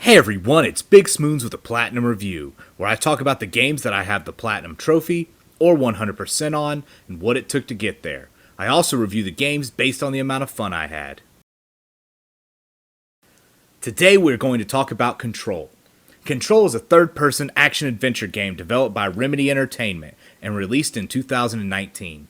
Hey everyone, it's BigSmoons with a Platinum Review, where I talk about the games that I have the Platinum Trophy, or 100% on, and what it took to get there. I also review the games based on the amount of fun I had. Today we're going to talk about Control. Control is a third-person action-adventure game developed by Remedy Entertainment and released in 2019.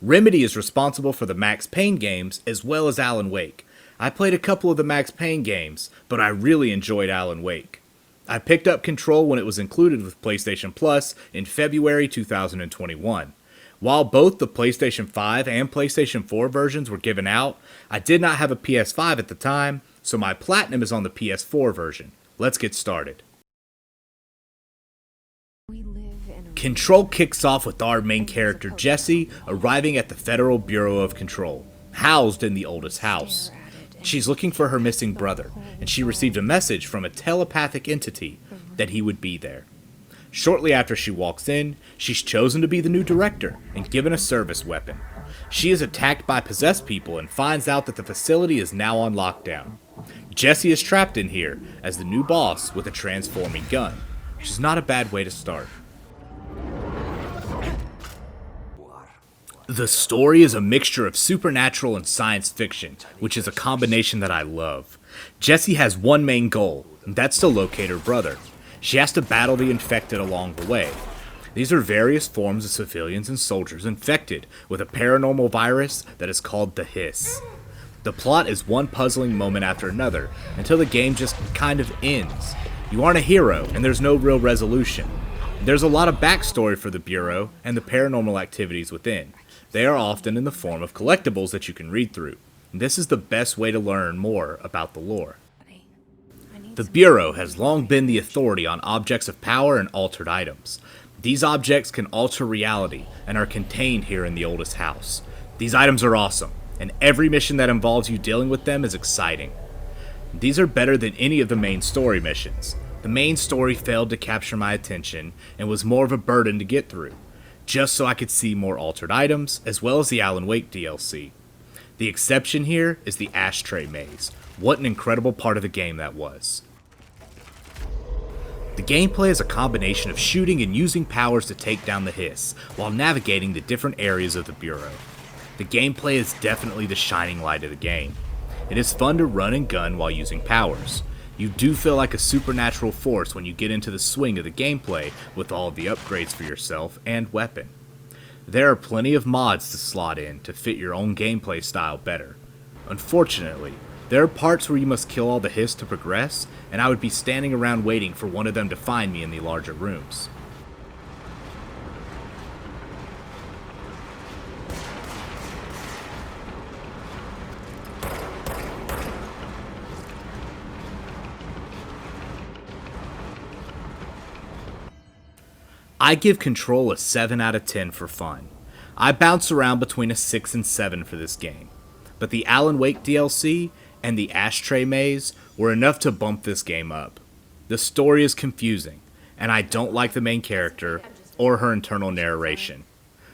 Remedy is responsible for the Max Payne games as well as Alan Wake. I played a couple of the Max Payne games, but I really enjoyed Alan Wake. I picked up Control when it was included with PlayStation Plus in February 2021. While both the PlayStation 5 and PlayStation 4 versions were given out, I did not have a PS5 at the time, so my Platinum is on the PS4 version. Let's get started. Control kicks off with our main character Jessie arriving at the Federal Bureau of Control, housed in the oldest house. She's looking for her missing brother, and she received a message from a telepathic entity that he would be there. Shortly after she walks in, she's chosen to be the new director and given a service weapon. She is attacked by possessed people and finds out that the facility is now on lockdown. Jessie is trapped in here as the new boss with a transforming gun, which is not a bad way to start. The story is a mixture of supernatural and science fiction, which is a combination that I love. Jessie has one main goal, and that's to locate her brother. She has to battle the infected along the way. These are various forms of civilians and soldiers infected with a paranormal virus that is called the Hiss. The plot is one puzzling moment after another, until the game just kind of ends. You aren't a hero, and there's no real resolution. There's a lot of backstory for the Bureau and the paranormal activities within. They are often in the form of collectibles that you can read through. This is the best way to learn more about the lore. The Bureau has long been the authority on objects of power and altered items. These objects can alter reality and are contained here in the oldest house. These items are awesome, and every mission that involves you dealing with them is exciting. These are better than any of the main story missions. The main story failed to capture my attention and was more of a burden to get through, just so I could see more altered items, as well as the Alan Wake DLC. The exception here is the ashtray maze. What an incredible part of the game that was. The gameplay is a combination of shooting and using powers to take down the Hiss, while navigating the different areas of the Bureau. The gameplay is definitely the shining light of the game. It is fun to run and gun while using powers. You do feel like a supernatural force when you get into the swing of the gameplay with all of the upgrades for yourself and weapon. There are plenty of mods to slot in to fit your own gameplay style better. Unfortunately, there are parts where you must kill all the Hiss to progress, and I would be standing around waiting for one of them to find me in the larger rooms. I give Control a 7 out of 10 for fun. I bounce around between a 6 and 7 for this game, but the Alan Wake DLC and the Ashtray Maze were enough to bump this game up. The story is confusing, and I don't like the main character or her internal narration.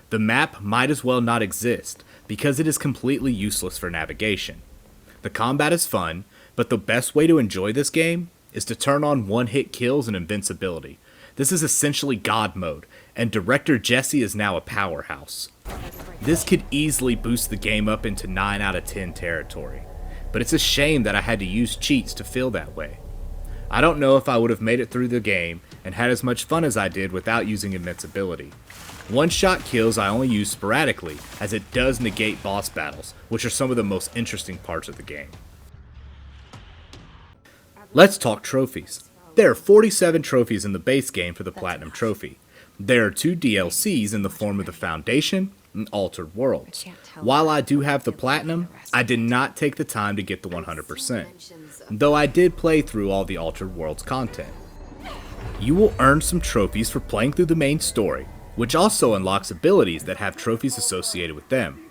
The map might as well not exist because it is completely useless for navigation. The combat is fun, but the best way to enjoy this game is to turn on one-hit kills and invincibility. This is essentially God mode, and Director Jessie is now a powerhouse. This could easily boost the game up into 9 out of 10 territory, but it's a shame that I had to use cheats to feel that way. I don't know if I would have made it through the game and had as much fun as I did without using invincibility. One-shot kills I only use sporadically, as it does negate boss battles, which are some of the most interesting parts of the game. Let's talk trophies. There are 47 trophies in the base game for the Platinum Trophy. There are 2 DLCs in the form of the Foundation and Altered Worlds. While I do have the Platinum, I did not take the time to get the 100%, though I did play through all the Altered Worlds content. You will earn some trophies for playing through the main story, which also unlocks abilities that have trophies associated with them.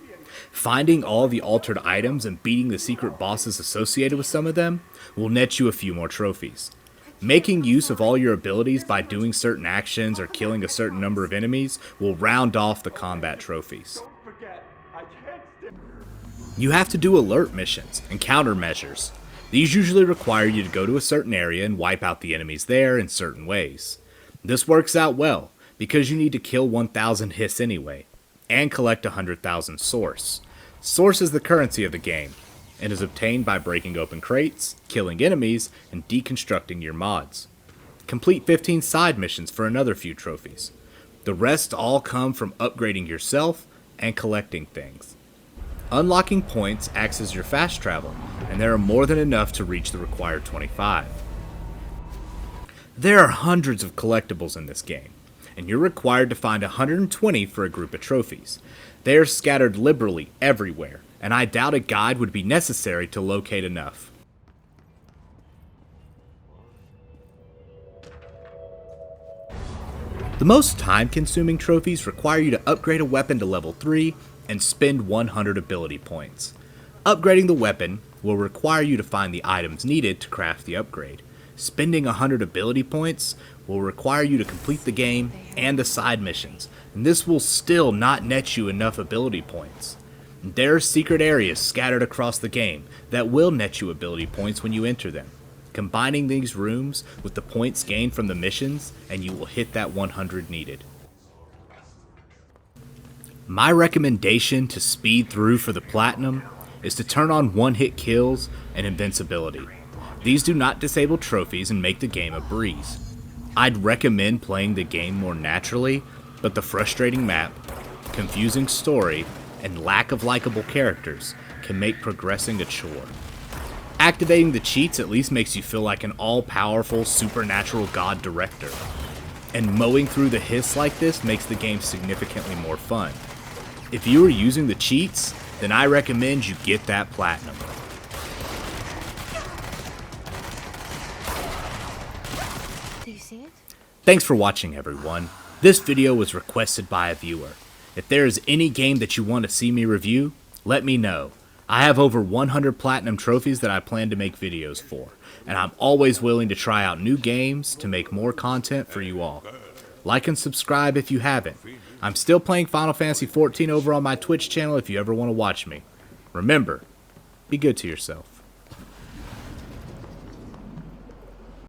Finding all the altered items and beating the secret bosses associated with some of them will net you a few more trophies. Making use of all your abilities by doing certain actions or killing a certain number of enemies will round off the combat trophies. You have to do alert missions and countermeasures. These usually require you to go to a certain area and wipe out the enemies there in certain ways. This works out well, because you need to kill 1,000 hiss anyway, and collect 100,000 source. Source is the currency of the game, and is obtained by breaking open crates, killing enemies, and deconstructing your mods. Complete 15 side missions for another few trophies. The rest all come from upgrading yourself and collecting things. Unlocking points acts as your fast travel, and there are more than enough to reach the required 25. There are hundreds of collectibles in this game, and you're required to find 120 for a group of trophies. They are scattered liberally everywhere, and I doubt a guide would be necessary to locate enough. The most time-consuming trophies require you to upgrade a weapon to level 3 and spend 100 ability points. Upgrading the weapon will require you to find the items needed to craft the upgrade. Spending 100 ability points will require you to complete the game and the side missions, and this will still not net you enough ability points. There are secret areas scattered across the game that will net you ability points when you enter them. Combining these rooms with the points gained from the missions, and you will hit that 100 needed. My recommendation to speed through for the platinum is to turn on one-hit kills and invincibility. These do not disable trophies and make the game a breeze. I'd recommend playing the game more naturally, but the frustrating map, confusing story, and lack of likable characters can make progressing a chore. Activating the cheats at least makes you feel like an all-powerful supernatural god director. And mowing through the hiss like this makes the game significantly more fun. If you are using the cheats, then I recommend you get that platinum. Do you see it? Thanks for watching, everyone. This video was requested by a viewer. If there is any game that you want to see me review, let me know. I have over 100 platinum trophies that I plan to make videos for, and I'm always willing to try out new games to make more content for you all. Like and subscribe if you haven't. I'm still playing Final Fantasy XIV over on my Twitch channel if you ever want to watch me. Remember, be good to yourself.